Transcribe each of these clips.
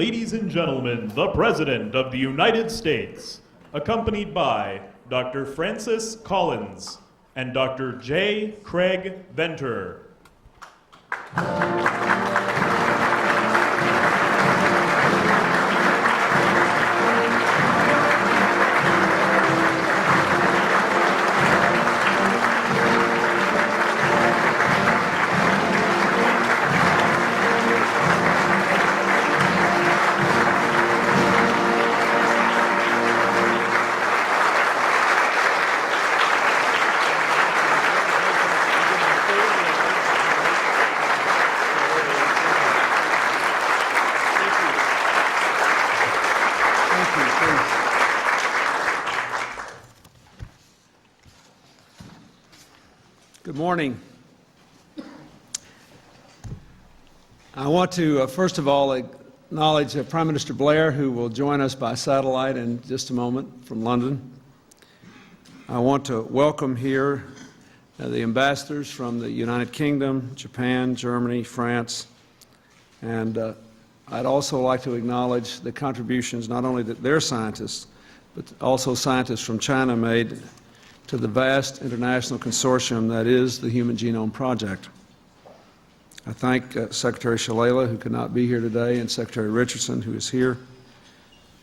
ladies and gentlemen, the President of the United States, accompanied by Dr. Francis Collins and Dr. J. Craig Venter. Good morning. I want to, first of all, acknowledge Prime Minister Blair, who will join us by satellite in just a moment from London. I want to welcome here the ambassadors from the United Kingdom, Japan, Germany, France, and I'd also like to acknowledge the contributions not only that their scientists, but also scientists from China made to the vast international consortium that is the Human Genome Project. I thank Secretary Shalala, who could not be here today, and Secretary Richardson, who is here,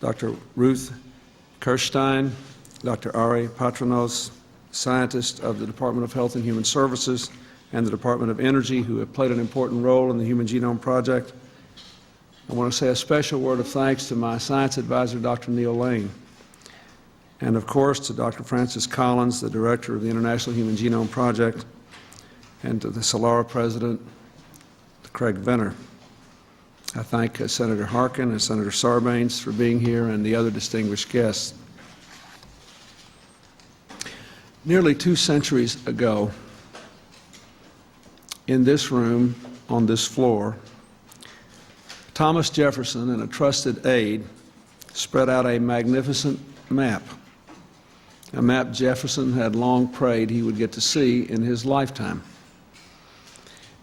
Dr. Ruth Kirstein, Dr. Ari Patronos, scientists of the Department of Health and Human Services and the Department of Energy, who have played an important role in the Human Genome Project. I want to say a special word of thanks to my science advisor, Dr. Neil Lane, and of course to Dr. Francis Collins, the director of the International Human Genome Project, and to the SOLARA president, Craig Venter. I thank Senator Harkin and Senator Sarbanes for being here and the other distinguished guests. Nearly 2 centuries ago, in this room, on this floor, Thomas Jefferson and a trusted aide spread out a magnificent map, a map Jefferson had long prayed he would get to see in his lifetime.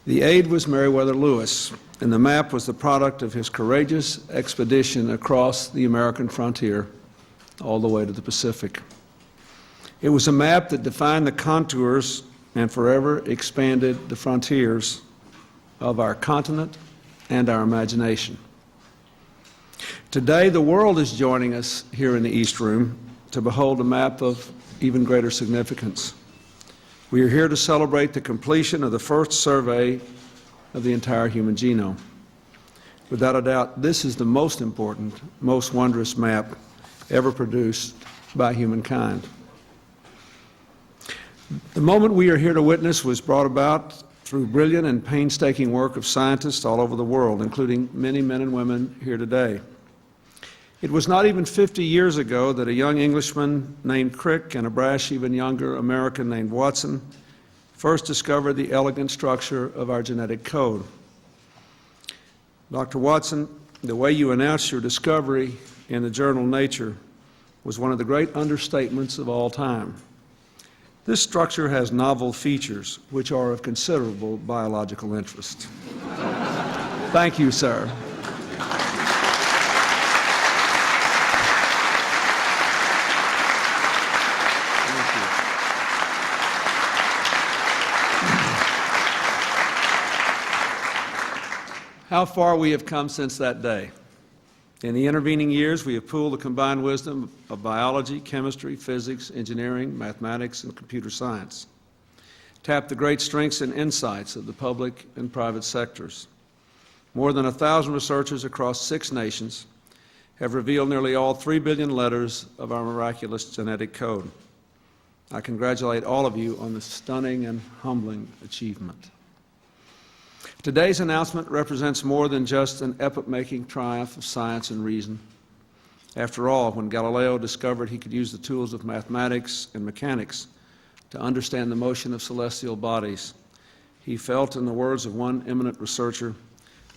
The aide was Meriwether Lewis, and the map was the product of his courageous expedition across the American frontier all the way to the Pacific. It was a map that defined the contours and forever expanded the frontiers of our continent and our imagination. Today, the world is joining us here in the East Room to behold a map of even greater significance. We are here to celebrate the completion of the first survey of the entire human genome. Without a doubt, this is the most important, most wondrous map ever produced by humankind. The moment we are here to witness was brought about through brilliant and painstaking work of scientists all over the world, including many men and women here today. It was not even 50 years ago that a young Englishman named Crick and a brash, even younger American named Watson first discovered the elegant structure of our genetic code. Dr. Watson, the way you announced your discovery in the journal Nature was one of the great understatements of all time. This structure has novel features which are of considerable biological interest. Thank you, sir. How far we have come since that day. In the intervening years, we have pooled the combined wisdom of biology, chemistry, physics, engineering, mathematics, and computer science, tapped the great strengths and insights of the public and private sectors. More than 1,000 researchers across 6 nations have revealed nearly all 3 billion letters of our miraculous genetic code. I congratulate all of you on this stunning and humbling achievement. Today's announcement represents more than just an epoch-making triumph of science and reason. After all, when Galileo discovered he could use the tools of mathematics and mechanics to understand the motion of celestial bodies, he felt, in the words of one eminent researcher,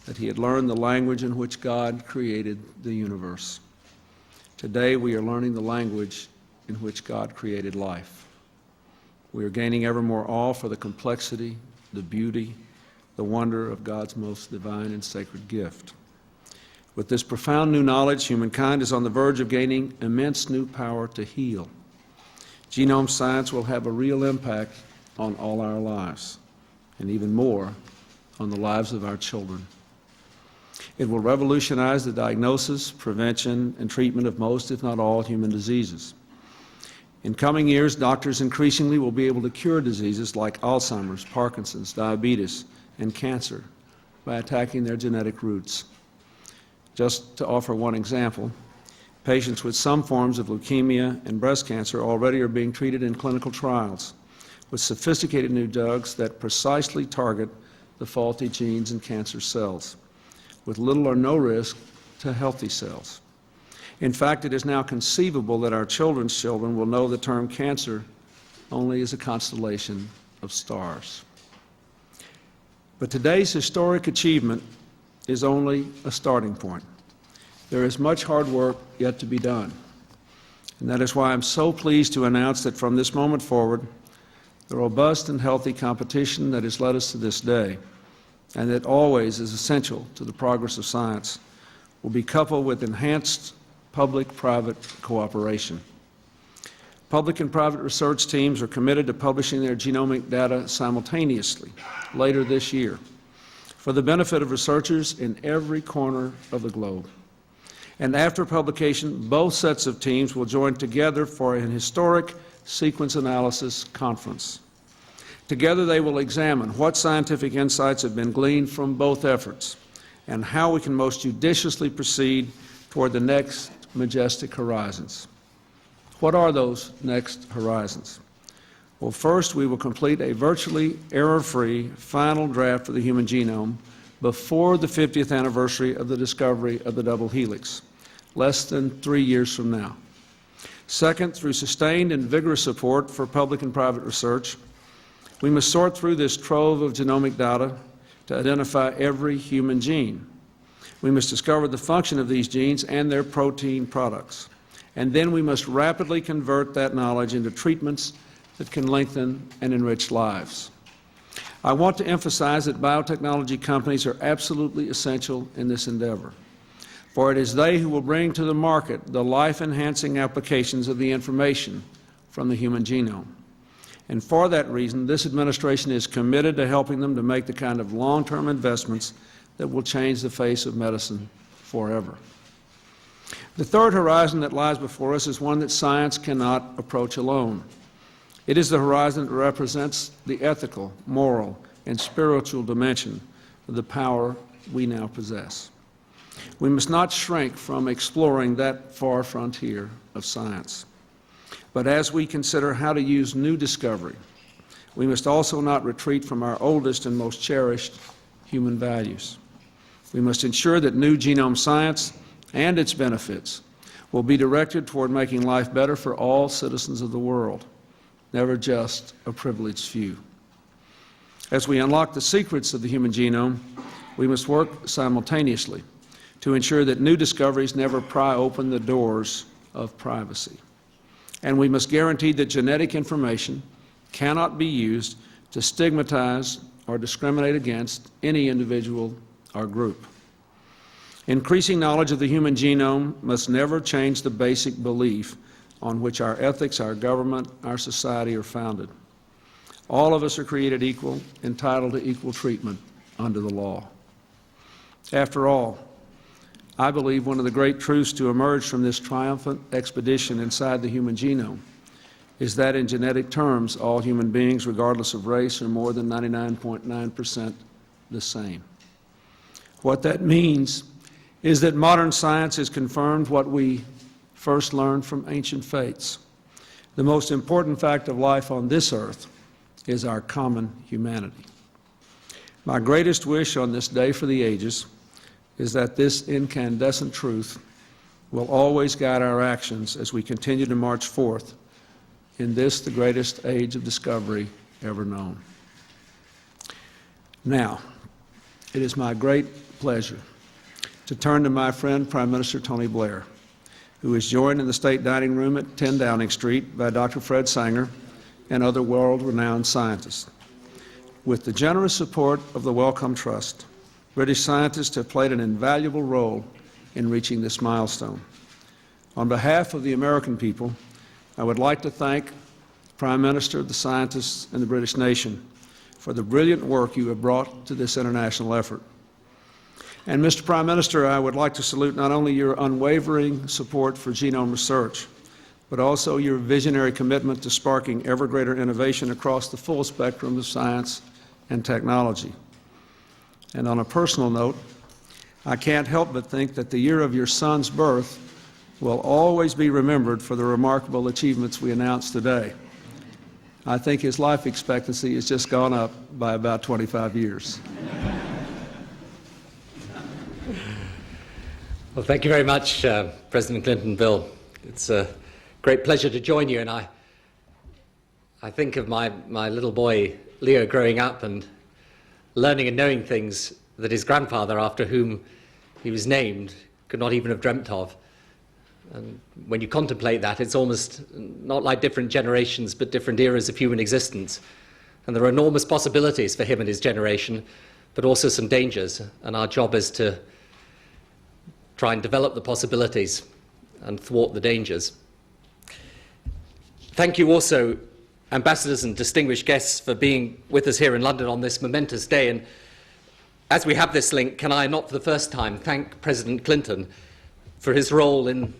that he had learned the language in which God created the universe. Today, we are learning the language in which God created life. We are gaining ever more awe for the complexity, the beauty, the wonder of God's most divine and sacred gift. With this profound new knowledge, humankind is on the verge of gaining immense new power to heal. Genome science will have a real impact on all our lives, and even more, on the lives of our children. It will revolutionize the diagnosis, prevention, and treatment of most, if not all, human diseases. In coming years, doctors increasingly will be able to cure diseases like Alzheimer's, Parkinson's, diabetes, and cancer by attacking their genetic roots. Just to offer one example, patients with some forms of leukemia and breast cancer already are being treated in clinical trials with sophisticated new drugs that precisely target the faulty genes in cancer cells, with little or no risk to healthy cells. In fact, it is now conceivable that our children's children will know the term cancer only as a constellation of stars. But today's historic achievement is only a starting point. There is much hard work yet to be done. And that is why I'm so pleased to announce that from this moment forward, the robust and healthy competition that has led us to this day, and that always is essential to the progress of science, will be coupled with enhanced public-private cooperation. Public and private research teams are committed to publishing their genomic data simultaneously later this year for the benefit of researchers in every corner of the globe. And after publication, both sets of teams will join together for an historic sequence analysis conference. Together they will examine what scientific insights have been gleaned from both efforts and how we can most judiciously proceed toward the next majestic horizons. What are those next horizons? Well, first, we will complete a virtually error-free final draft of the human genome before the 50th anniversary of the discovery of the double helix, less than 3 years from now. Second, through sustained and vigorous support for public and private research, we must sort through this trove of genomic data to identify every human gene. We must discover the function of these genes and their protein products. And then we must rapidly convert that knowledge into treatments that can lengthen and enrich lives. I want to emphasize that biotechnology companies are absolutely essential in this endeavor, for it is they who will bring to the market the life-enhancing applications of the information from the human genome. And for that reason, this administration is committed to helping them to make the kind of long-term investments that will change the face of medicine forever. The third horizon that lies before us is one that science cannot approach alone. It is the horizon that represents the ethical, moral, and spiritual dimension of the power we now possess. We must not shrink from exploring that far frontier of science. But as we consider how to use new discovery, we must also not retreat from our oldest and most cherished human values. We must ensure that new genome science and its benefits will be directed toward making life better for all citizens of the world, never just a privileged few. As we unlock the secrets of the human genome, we must work simultaneously to ensure that new discoveries never pry open the doors of privacy. And we must guarantee that genetic information cannot be used to stigmatize or discriminate against any individual or group. Increasing knowledge of the human genome must never change the basic belief on which our ethics, our government, our society are founded. All of us are created equal, entitled to equal treatment under the law. After all, I believe one of the great truths to emerge from this triumphant expedition inside the human genome is that in genetic terms, all human beings, regardless of race, are more than 99.9% the same. What that means is that modern science has confirmed what we first learned from ancient faiths. The most important fact of life on this earth is our common humanity. My greatest wish on this day for the ages is that this incandescent truth will always guide our actions as we continue to march forth in this, the greatest age of discovery ever known. Now, it is my great pleasure to turn to my friend, Prime Minister Tony Blair, who is joined in the State Dining Room at 10 Downing Street by Dr. Fred Sanger and other world-renowned scientists. With the generous support of the Wellcome Trust, British scientists have played an invaluable role in reaching this milestone. On behalf of the American people, I would like to thank the Prime Minister, the scientists, and the British nation for the brilliant work you have brought to this international effort. And Mr. Prime Minister, I would like to salute not only your unwavering support for genome research, but also your visionary commitment to sparking ever greater innovation across the full spectrum of science and technology. And on a personal note, I can't help but think that the year of your son's birth will always be remembered for the remarkable achievements we announced today. I think his life expectancy has just gone up by about 25 years. Well, thank you very much, President Clinton, Bill. It's a great pleasure to join you, and I think of my little boy, Leo, growing up and learning and knowing things that his grandfather, after whom he was named, could not even have dreamt of. And when you contemplate that, it's almost not like different generations, but different eras of human existence. And there are enormous possibilities for him and his generation, but also some dangers. And our job is to try and develop the possibilities and thwart the dangers. Thank you also, ambassadors and distinguished guests, for being with us here in London on this momentous day. And as we have this link, can I not for the first time thank President Clinton for his role in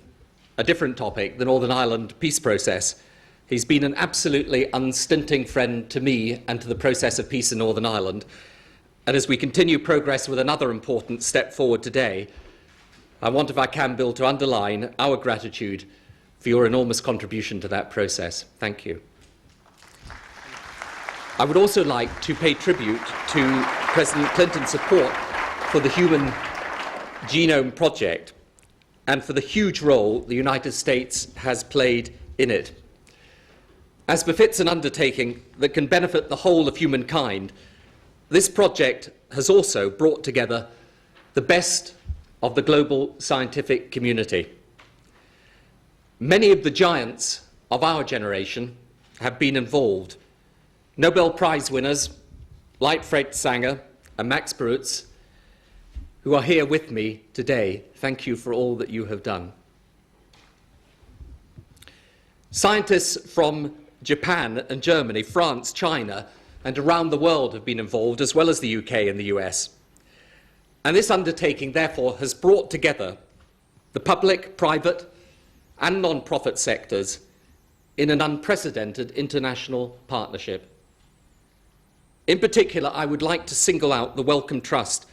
a different topic, the Northern Ireland peace process. He's been an absolutely unstinting friend to me and to the process of peace in Northern Ireland. And as we continue progress with another important step forward today, I want, if I can, Bill, to underline our gratitude for your enormous contribution to that process. Thank you. I would also like to pay tribute to President Clinton's support for the Human Genome Project and for the huge role the United States has played in it. As befits an undertaking that can benefit the whole of humankind, this project has also brought together the best of the global scientific community. Many of the giants of our generation have been involved. Nobel Prize winners like Fred Sanger and Max Perutz, who are here with me today. Thank you for all that you have done. Scientists from Japan and Germany, France, China, and around the world have been involved, as well as the UK and the US. And this undertaking, therefore, has brought together the public, private, and non-profit sectors in an unprecedented international partnership. In particular, I would like to single out the Wellcome Trust,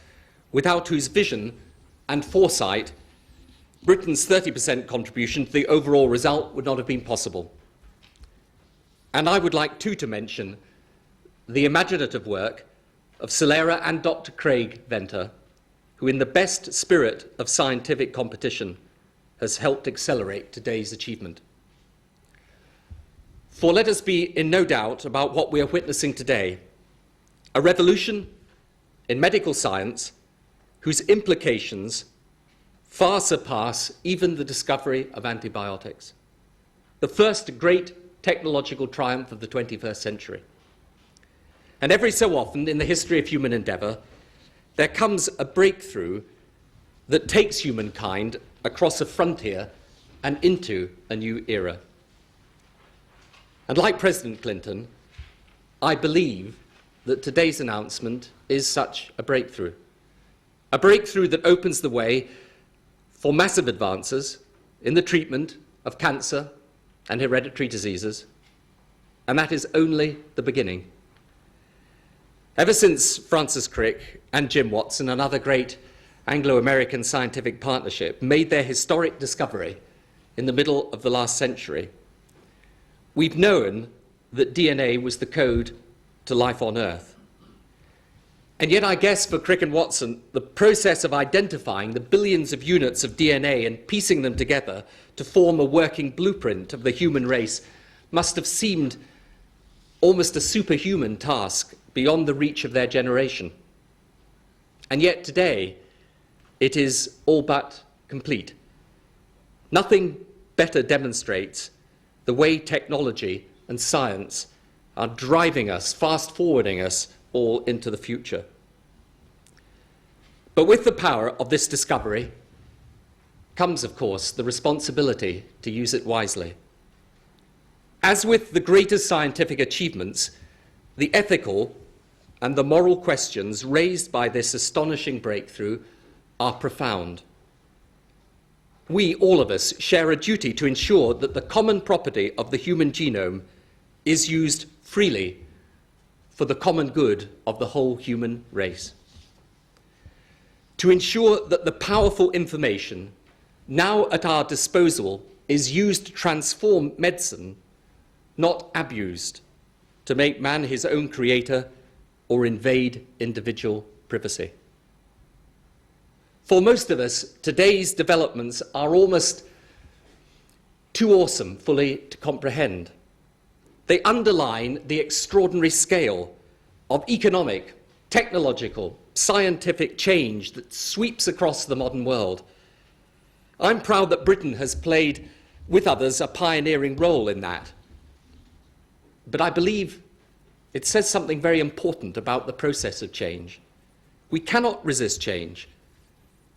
without whose vision and foresight Britain's 30% contribution to the overall result would not have been possible. And I would like too to mention the imaginative work of Celera and Dr. Craig Venter, who in the best spirit of scientific competition has helped accelerate today's achievement. For let us be in no doubt about what we are witnessing today, a revolution in medical science whose implications far surpass even the discovery of antibiotics. The first great technological triumph of the 21st century. And every so often in the history of human endeavor, there comes a breakthrough that takes humankind across a frontier and into a new era. And like President Clinton, I believe that today's announcement is such a breakthrough that opens the way for massive advances in the treatment of cancer and hereditary diseases, and that is only the beginning. Ever since Francis Crick and Jim Watson, another great Anglo-American scientific partnership, made their historic discovery in the middle of the last century, we've known that DNA was the code to life on Earth. And yet I guess for Crick and Watson, the process of identifying the billions of units of DNA and piecing them together to form a working blueprint of the human race must have seemed almost a superhuman task beyond the reach of their generation. And yet today, it is all but complete. Nothing better demonstrates the way technology and science are driving us, fast-forwarding us all into the future. But with the power of this discovery comes, of course, the responsibility to use it wisely. As with the greatest scientific achievements, the ethical and the moral questions raised by this astonishing breakthrough are profound. We, all of us, share a duty to ensure that the common property of the human genome is used freely for the common good of the whole human race. To ensure that the powerful information now at our disposal is used to transform medicine, not abused to make man his own creator or invade individual privacy. For most of us, today's developments are almost too awesome fully to comprehend. They underline the extraordinary scale of economic, technological, scientific change that sweeps across the modern world. I'm proud that Britain has played, with others, a pioneering role in that. But I believe it says something very important about the process of change. We cannot resist change,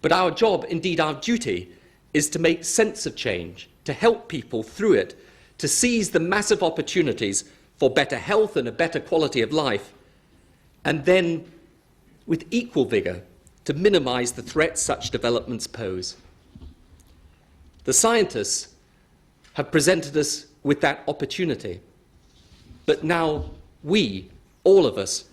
but our job, indeed our duty, is to make sense of change, to help people through it, to seize the massive opportunities for better health and a better quality of life, and then, with equal vigour, to minimise the threats such developments pose. The scientists have presented us with that opportunity, but now we, all of us,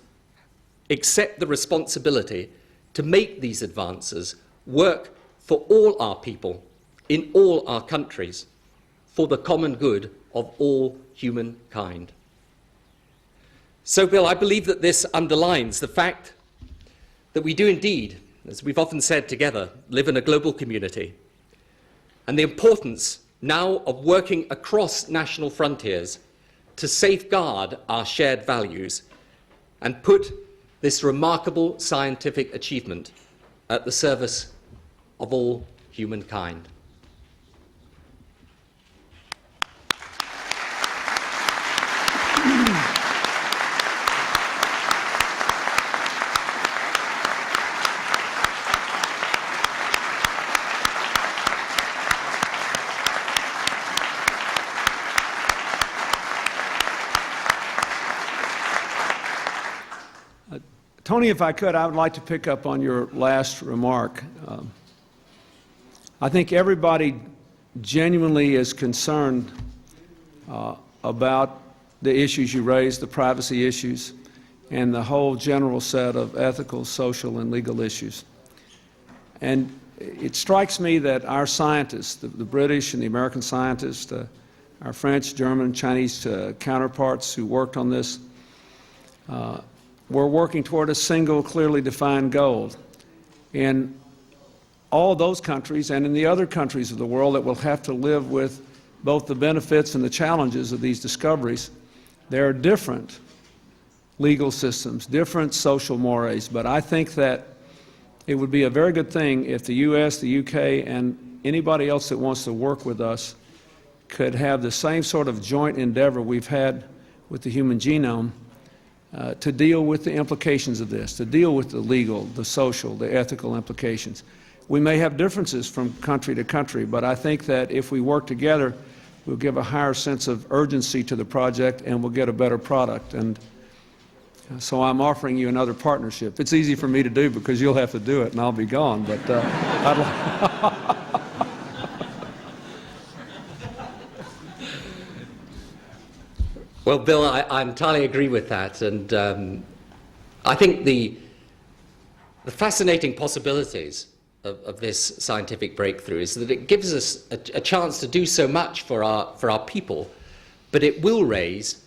accept the responsibility to make these advances work for all our people in all our countries for the common good of all humankind. So, Bill, I believe that this underlines the fact that we do indeed, as we've often said together, live in a global community, and the importance now of working across national frontiers to safeguard our shared values and put this remarkable scientific achievement at the service of all humankind. Tony, if I could, I would like to pick up on your last remark. I think everybody genuinely is concerned about the issues you raised, the privacy issues, and the whole general set of ethical, social, and legal issues. And it strikes me that our scientists, the British and the American scientists, our French, German, Chinese counterparts who worked on this, we're working toward a single, clearly defined goal. In all those countries and in the other countries of the world that will have to live with both the benefits and the challenges of these discoveries, there are different legal systems, different social mores, but I think that it would be a very good thing if the U.S., the U.K., and anybody else that wants to work with us could have the same sort of joint endeavor we've had with the human genome to deal with the implications of this, to deal with the legal, the social, the ethical implications. We may have differences from country to country, but I think that if we work together, we'll give a higher sense of urgency to the project and we'll get a better product. And so I'm offering you another partnership. It's easy for me to do because you'll have to do it and I'll be gone, but Well, Bill, I entirely agree with that, and I think the fascinating possibilities of this scientific breakthrough is that it gives us a chance to do so much for our people, but it will raise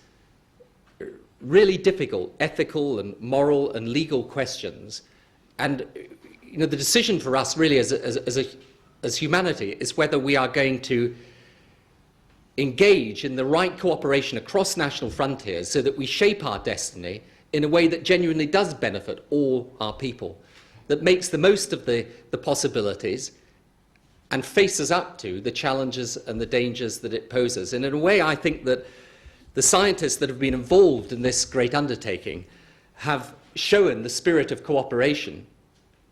really difficult ethical and moral and legal questions, and the decision for us really as humanity is whether we are going to engage in the right cooperation across national frontiers so that we shape our destiny in a way that genuinely does benefit all our people, that makes the most of the possibilities and faces up to the challenges and the dangers that it poses. And in a way, I think that the scientists that have been involved in this great undertaking have shown the spirit of cooperation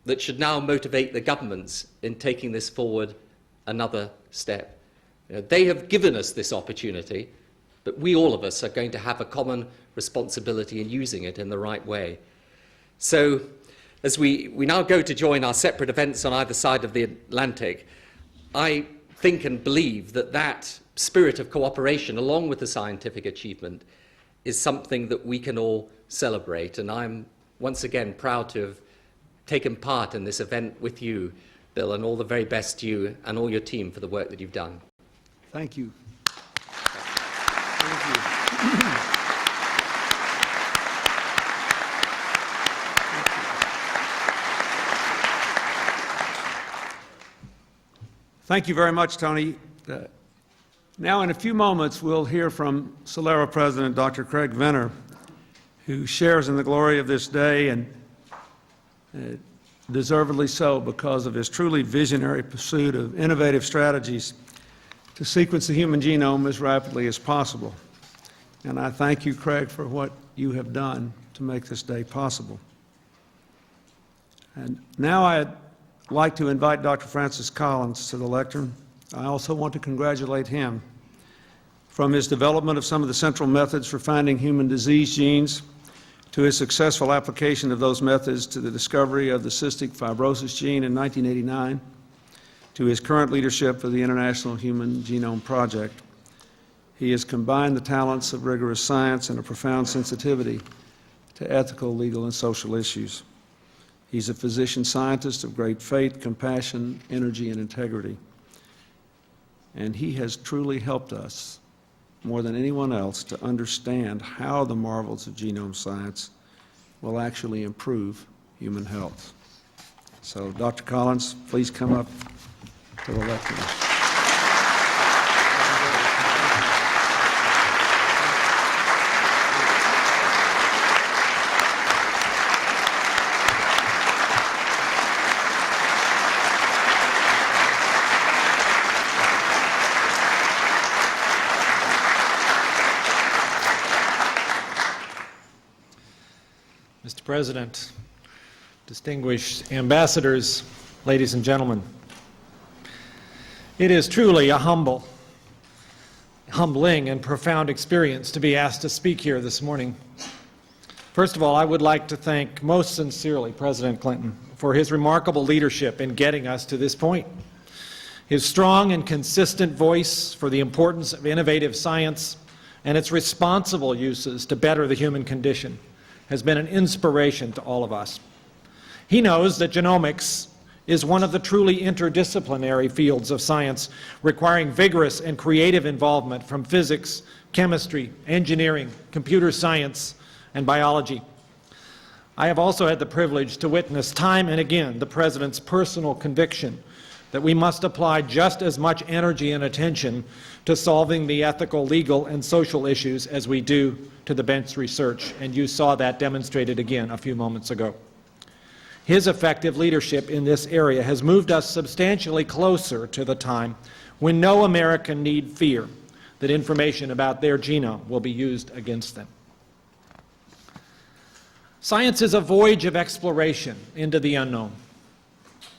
that should now motivate the governments in taking this forward another step. They have given us this opportunity, but we, all of us, are going to have a common responsibility in using it in the right way. So, as we now go to join our separate events on either side of the Atlantic, I think and believe that that spirit of cooperation, along with the scientific achievement, is something that we can all celebrate. And I'm once again proud to have taken part in this event with you, Bill, and all the very best to you and all your team for the work that you've done. Thank you. Thank you. Thank you very much, Tony. Now, in a few moments, we'll hear from Celera President Dr. Craig Venter, who shares in the glory of this day, and deservedly so, because of his truly visionary pursuit of innovative strategies to sequence the human genome as rapidly as possible. And I thank you, Craig, for what you have done to make this day possible. And now I'd like to invite Dr. Francis Collins to the lectern. I also want to congratulate him from his development of some of the central methods for finding human disease genes to his successful application of those methods to the discovery of the cystic fibrosis gene in 1989, to his current leadership of the International Human Genome Project. He has combined the talents of rigorous science and a profound sensitivity to ethical, legal, and social issues. He's a physician scientist of great faith, compassion, energy, and integrity. And he has truly helped us, more than anyone else, to understand how the marvels of genome science will actually improve human health. So, Dr. Collins, please come up to the lectern. Mr. President, distinguished ambassadors, ladies and gentlemen, it is truly a humbling and profound experience to be asked to speak here this morning. First of all, I would like to thank most sincerely President Clinton for his remarkable leadership in getting us to this point. His strong and consistent voice for the importance of innovative science and its responsible uses to better the human condition has been an inspiration to all of us. He knows that genomics is one of the truly interdisciplinary fields of science, requiring vigorous and creative involvement from physics, chemistry, engineering, computer science, and biology. I have also had the privilege to witness time and again the President's personal conviction that we must apply just as much energy and attention to solving the ethical, legal, and social issues as we do to the bench research, and you saw that demonstrated again a few moments ago. His effective leadership in this area has moved us substantially closer to the time when no American need fear that information about their genome will be used against them. Science is a voyage of exploration into the unknown.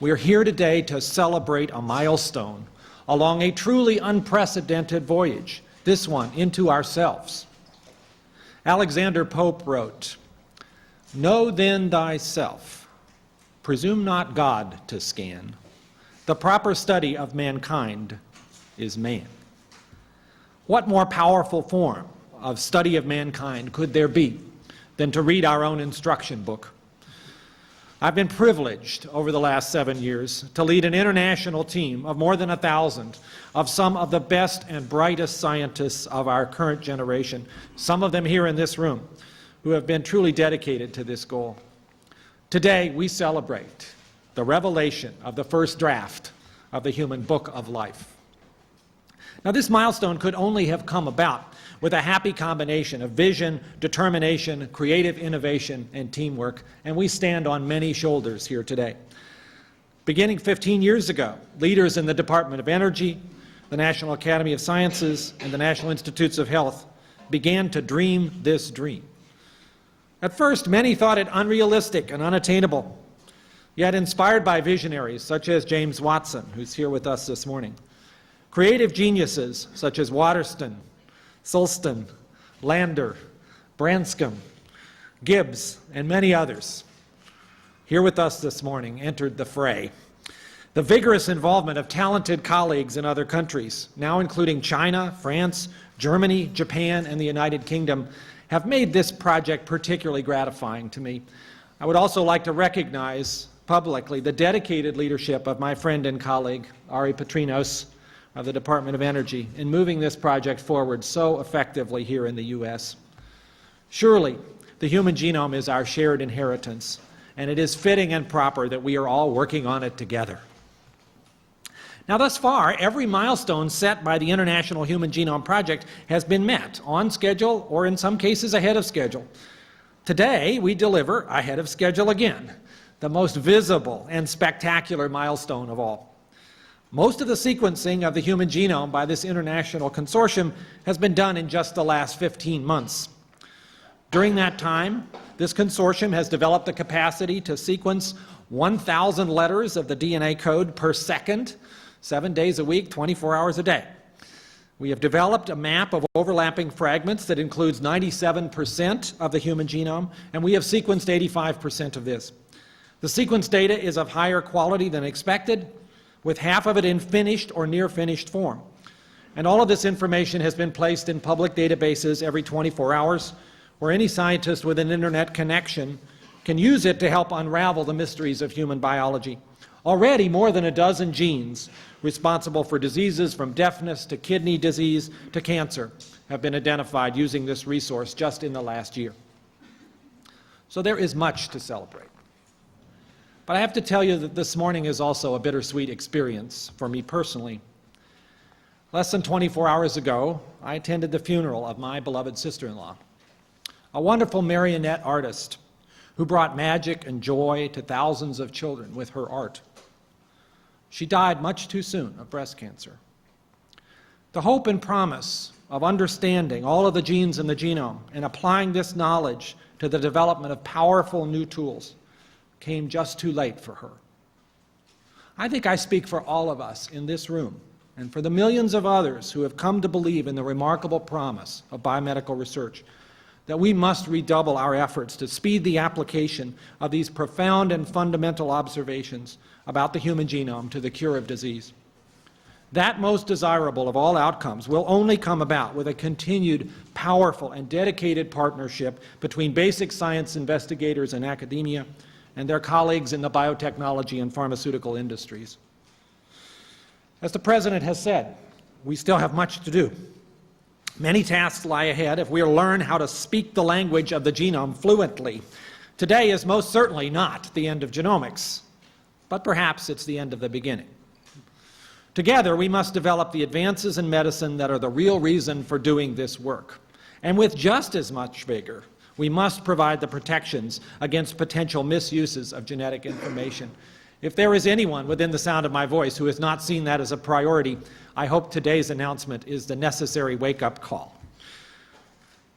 We are here today to celebrate a milestone along a truly unprecedented voyage, this one into ourselves. Alexander Pope wrote, "Know then thyself, presume not God to scan. The proper study of mankind is man." What more powerful form of study of mankind could there be than to read our own instruction book? I've been privileged over the last 7 years to lead an international team of more than 1,000 of some of the best and brightest scientists of our current generation, some of them here in this room, who have been truly dedicated to this goal. Today, we celebrate the revelation of the first draft of the human book of life. Now, this milestone could only have come about with a happy combination of vision, determination, creative innovation, and teamwork, and we stand on many shoulders here today. Beginning 15 years ago, leaders in the Department of Energy, the National Academy of Sciences, and the National Institutes of Health began to dream this dream. At first, many thought it unrealistic and unattainable. yet inspired by visionaries such as James Watson, who's here with us this morning, creative geniuses such as Waterston, Sulston, Lander, Branscombe, Gibbs, and many others here with us this morning entered the fray. The vigorous involvement of talented colleagues in other countries, now including China, France, Germany, Japan, and the United Kingdom, have made this project particularly gratifying to me. I would also like to recognize publicly the dedicated leadership of my friend and colleague, Ari Petrinos, of the Department of Energy, in moving this project forward so effectively here in the U.S. Surely, the human genome is our shared inheritance, and it is fitting and proper that we are all working on it together. Now, thus far, every milestone set by the International Human Genome Project has been met, on schedule or in some cases ahead of schedule. Today, we deliver ahead of schedule again, the most visible and spectacular milestone of all. Most of the sequencing of the human genome by this international consortium has been done in just the last 15 months. During that time, this consortium has developed the capacity to sequence 1,000 letters of the DNA code per second, 7 days a week, 24 hours a day. We have developed a map of overlapping fragments that includes 97% of the human genome, and we have sequenced 85% of this. The sequence data is of higher quality than expected, with half of it in finished or near finished form. And all of this information has been placed in public databases every 24 hours, where any scientist with an internet connection can use it to help unravel the mysteries of human biology. Already, more than a dozen genes responsible for diseases from deafness to kidney disease to cancer have been identified using this resource just in the last year. So there is much to celebrate. But I have to tell you that this morning is also a bittersweet experience for me personally. Less than 24 hours ago, I attended the funeral of my beloved sister-in-law, a wonderful marionette artist who brought magic and joy to thousands of children with her art. She died much too soon of breast cancer. The hope and promise of understanding all of the genes in the genome and applying this knowledge to the development of powerful new tools came just too late for her. I think I speak for all of us in this room and for the millions of others who have come to believe in the remarkable promise of biomedical research that we must redouble our efforts to speed the application of these profound and fundamental observations about the human genome to the cure of disease. That most desirable of all outcomes will only come about with a continued, powerful, and dedicated partnership between basic science investigators in academia and their colleagues in the biotechnology and pharmaceutical industries. As the President has said, we still have much to do. Many tasks lie ahead if we learn how to speak the language of the genome fluently. Today is most certainly not the end of genomics, but perhaps it's the end of the beginning. Together, we must develop the advances in medicine that are the real reason for doing this work. And with just as much vigor, we must provide the protections against potential misuses of genetic information. If there is anyone within the sound of my voice who has not seen that as a priority, I hope today's announcement is the necessary wake-up call.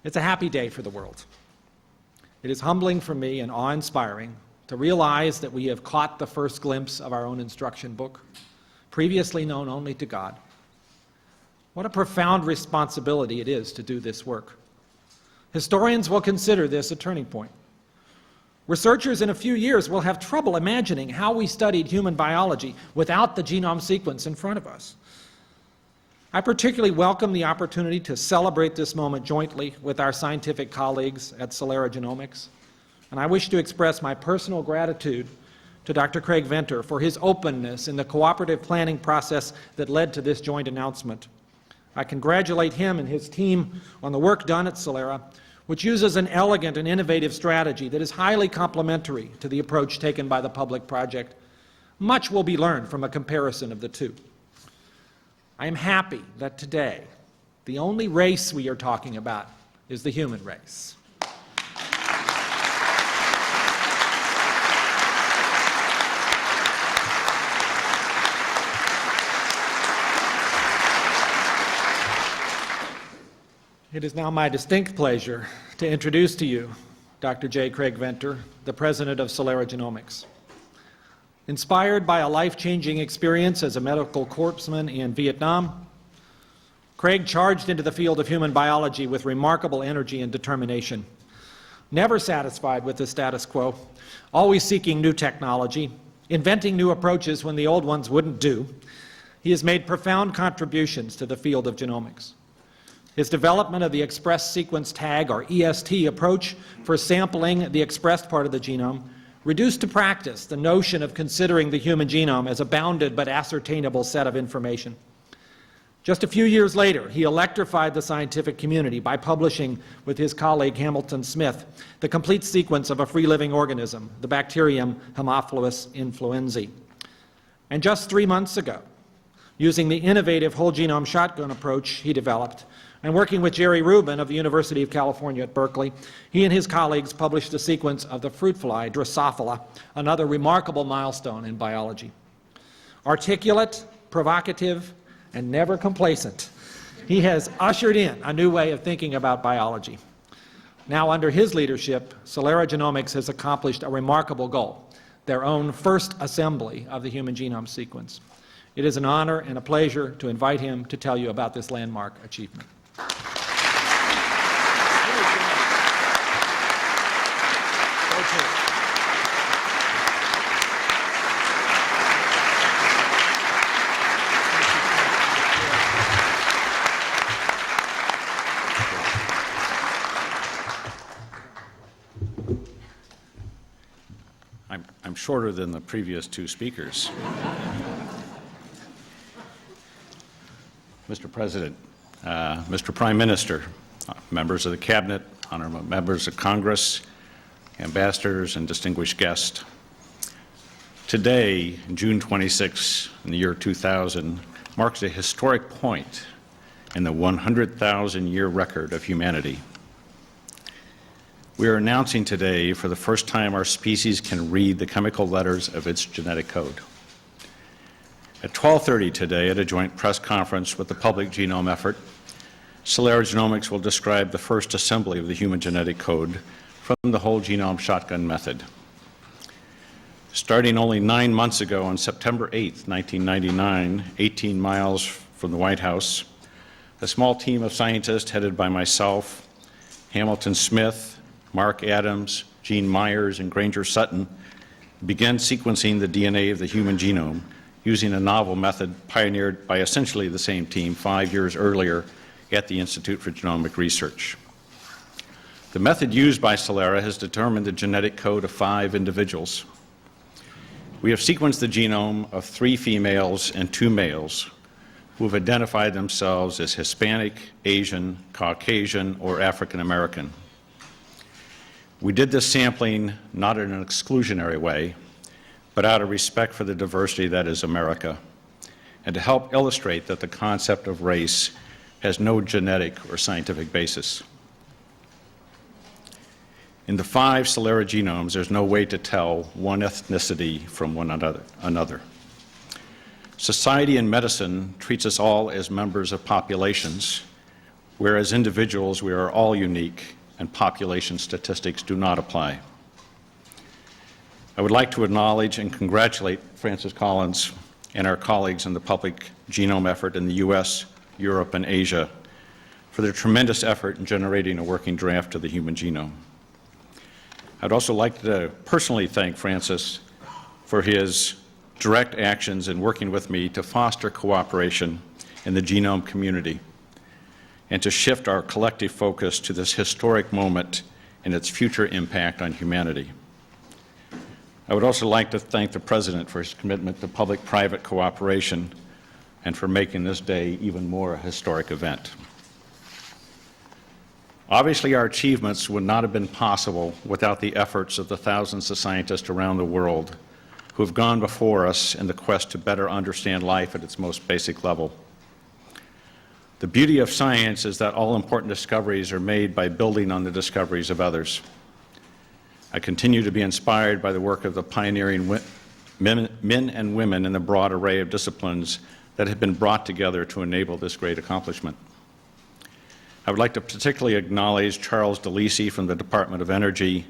It's a happy day for the world. It is humbling for me and awe-inspiring to realize that we have caught the first glimpse of our own instruction book, previously known only to God. What a profound responsibility it is to do this work. Historians will consider this a turning point. Researchers in a few years will have trouble imagining how we studied human biology without the genome sequence in front of us. I particularly welcome the opportunity to celebrate this moment jointly with our scientific colleagues at Celera Genomics, and I wish to express my personal gratitude to Dr. Craig Venter for his openness in the cooperative planning process that led to this joint announcement. I congratulate him and his team on the work done at Celera, which uses an elegant and innovative strategy that is highly complementary to the approach taken by the public project. Much will be learned from a comparison of the two. I am happy that today, the only race we are talking about is the human race. It is now my distinct pleasure to introduce to you Dr. J. Craig Venter, the President of Celera Genomics. Inspired by a life-changing experience as a medical corpsman in Vietnam, Craig charged into the field of human biology with remarkable energy and determination. Never satisfied with the status quo, always seeking new technology, inventing new approaches when the old ones wouldn't do, he has made profound contributions to the field of genomics. His development of the express sequence tag, or EST, approach for sampling the expressed part of the genome reduced to practice the notion of considering the human genome as a bounded but ascertainable set of information. Just a few years later, he electrified the scientific community by publishing with his colleague Hamilton Smith the complete sequence of a free-living organism, the bacterium Haemophilus influenzae. And just 3 months ago, using the innovative whole genome shotgun approach he developed, and working with Jerry Rubin of the University of California at Berkeley, he and his colleagues published a sequence of the fruit fly, Drosophila, another remarkable milestone in biology. Articulate, provocative, and never complacent, he has ushered in a new way of thinking about biology. Now, under his leadership, Celera Genomics has accomplished a remarkable goal, their own first assembly of the human genome sequence. It is an honor and a pleasure to invite him to tell you about this landmark achievement. I'm shorter than the previous two speakers. Mr. President, Mr. Prime Minister, members of the Cabinet, honorable members of Congress, ambassadors, and distinguished guests. Today, June 26, in the year 2000, marks a historic point in the 100,000-year record of humanity. We are announcing today, for the first time, our species can read the chemical letters of its genetic code. At 12:30 today, at a joint press conference with the Public Genome Effort, Celera Genomics will describe the first assembly of the human genetic code from the whole genome shotgun method. Starting only 9 months ago, on September 8, 1999, 18 miles from the White House, a small team of scientists headed by myself, Hamilton Smith, Mark Adams, Gene Myers, and Granger Sutton began sequencing the DNA of the human genome using a novel method pioneered by essentially the same team 5 years earlier at the Institute for Genomic Research. The method used by Celera has determined the genetic code of 5 individuals. We have sequenced the genome of 3 females and 2 males who have identified themselves as Hispanic, Asian, Caucasian, or African American. We did this sampling not in an exclusionary way, but out of respect for the diversity that is America, and to help illustrate that the concept of race has no genetic or scientific basis. In the 5 Celera genomes, there's no way to tell one ethnicity from one another. Society and medicine treats us all as members of populations, whereas individuals, we are all unique, and population statistics do not apply. I would like to acknowledge and congratulate Francis Collins and our colleagues in the Public Genome Effort in the U.S., Europe, and Asia for their tremendous effort in generating a working draft of the human genome. I'd also like to personally thank Francis for his direct actions in working with me to foster cooperation in the genome community and to shift our collective focus to this historic moment and its future impact on humanity. I would also like to thank the President for his commitment to public-private cooperation and for making this day even more a historic event. Obviously, our achievements would not have been possible without the efforts of the thousands of scientists around the world who have gone before us in the quest to better understand life at its most basic level. The beauty of science is that all important discoveries are made by building on the discoveries of others. I continue to be inspired by the work of the pioneering men and women in the broad array of disciplines that have been brought together to enable this great accomplishment. I would like to particularly acknowledge Charles DeLisi from the Department of Energy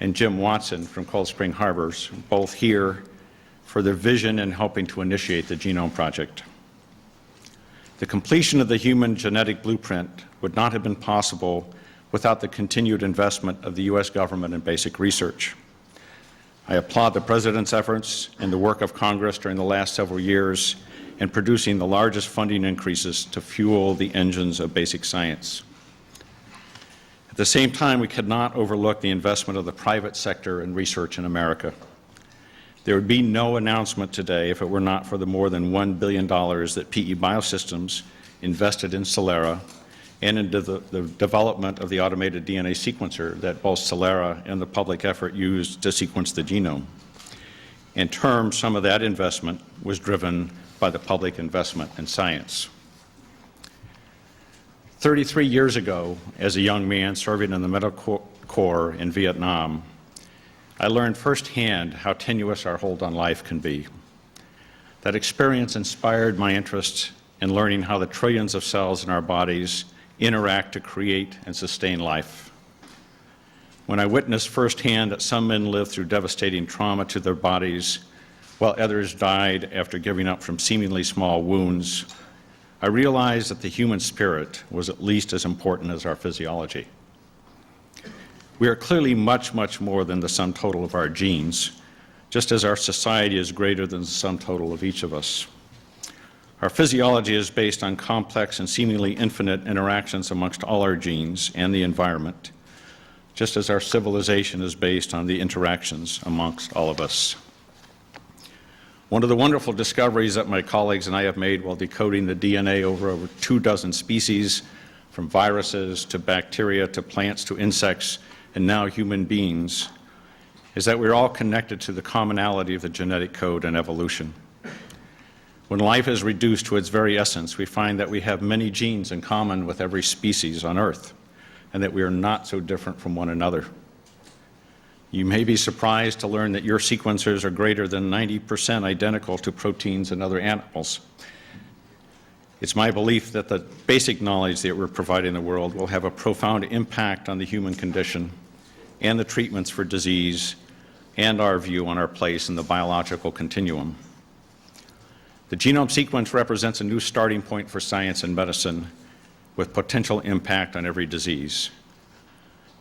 and Jim Watson from Cold Spring Harbor, both here for their vision in helping to initiate the Genome Project. The completion of the human genetic blueprint would not have been possible without the continued investment of the U.S. government in basic research. I applaud the President's efforts and the work of Congress during the last several years in producing the largest funding increases to fuel the engines of basic science. At the same time, we cannot overlook the investment of the private sector in research in America. There would be no announcement today if it were not for the more than $1 billion that PE Biosystems invested in Celera and into the development of the automated DNA sequencer that both Celera and the public effort used to sequence the genome. In turn, some of that investment was driven by the public investment in science. 33 years ago, as a young man serving in the Medical Corps in Vietnam, I learned firsthand how tenuous our hold on life can be. That experience inspired my interest in learning how the trillions of cells in our bodies interact to create and sustain life. When I witnessed firsthand that some men lived through devastating trauma to their bodies, while others died after giving up from seemingly small wounds, I realized that the human spirit was at least as important as our physiology. We are clearly much, much more than the sum total of our genes, just as our society is greater than the sum total of each of us. Our physiology is based on complex and seemingly infinite interactions amongst all our genes and the environment, just as our civilization is based on the interactions amongst all of us. One of the wonderful discoveries that my colleagues and I have made while decoding the DNA over 24 species, from viruses to bacteria to plants to insects and now human beings, is that we're all connected to the commonality of the genetic code and evolution. When life is reduced to its very essence, we find that we have many genes in common with every species on Earth, and that we are not so different from one another. You may be surprised to learn that your sequencers are greater than 90% identical to proteins in other animals. It's my belief that the basic knowledge that we're providing the world will have a profound impact on the human condition and the treatments for disease and our view on our place in the biological continuum. The genome sequence represents a new starting point for science and medicine with potential impact on every disease.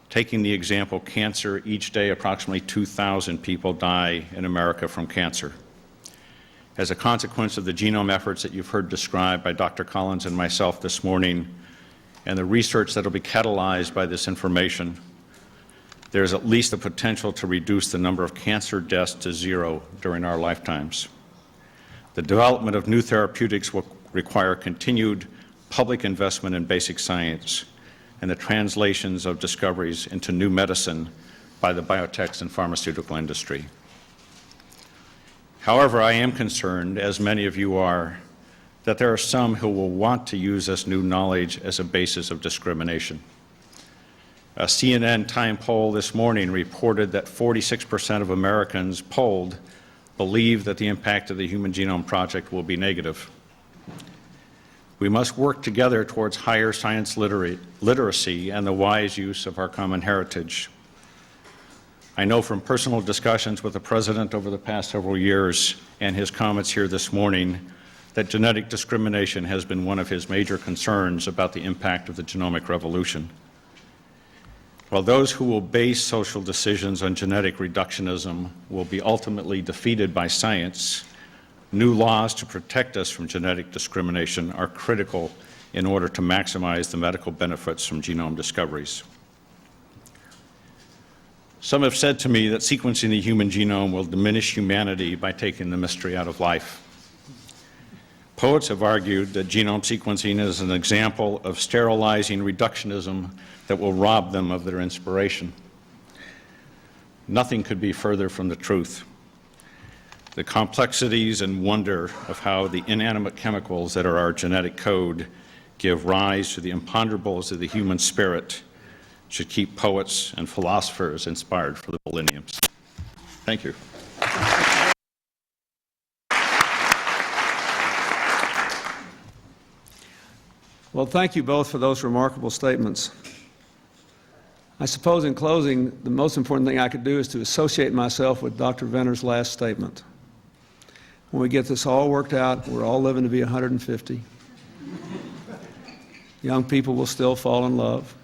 Taking the example cancer, each day approximately 2,000 people die in America from cancer. As a consequence of the genome efforts that you've heard described by Dr. Collins and myself this morning, and the research that will be catalyzed by this information, there is at least the potential to reduce the number of cancer deaths to zero during our lifetimes. The development of new therapeutics will require continued public investment in basic science and the translations of discoveries into new medicine by the biotech and pharmaceutical industry. However, I am concerned, as many of you are, that there are some who will want to use this new knowledge as a basis of discrimination. A CNN Time poll this morning reported that 46% of Americans polled believe that the impact of the Human Genome Project will be negative. We must work together towards higher science literacy and the wise use of our common heritage. I know from personal discussions with the President over the past several years and his comments here this morning that genetic discrimination has been one of his major concerns about the impact of the genomic revolution. While those who will base social decisions on genetic reductionism will be ultimately defeated by science, new laws to protect us from genetic discrimination are critical in order to maximize the medical benefits from genome discoveries. Some have said to me that sequencing the human genome will diminish humanity by taking the mystery out of life. Poets have argued that genome sequencing is an example of sterilizing reductionism that will rob them of their inspiration. Nothing could be further from the truth. The complexities and wonder of how the inanimate chemicals that are our genetic code give rise to the imponderables of the human spirit should keep poets and philosophers inspired for the millenniums. Thank you. Well, thank you both for those remarkable statements. I suppose in closing, the most important thing I could do is to associate myself with Dr. Venter's last statement. when we get this all worked out, we're all living to be 150. Young people will still fall in love.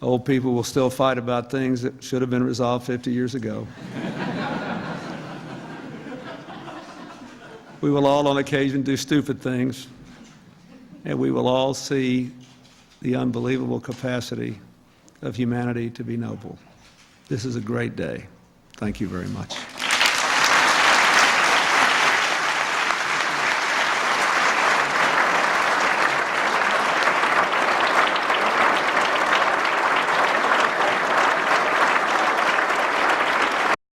Old people will still fight about things that should have been resolved 50 years ago. We will all on occasion do stupid things, and we will all see the unbelievable capacity of humanity to be noble. This is a great day. Thank you very much.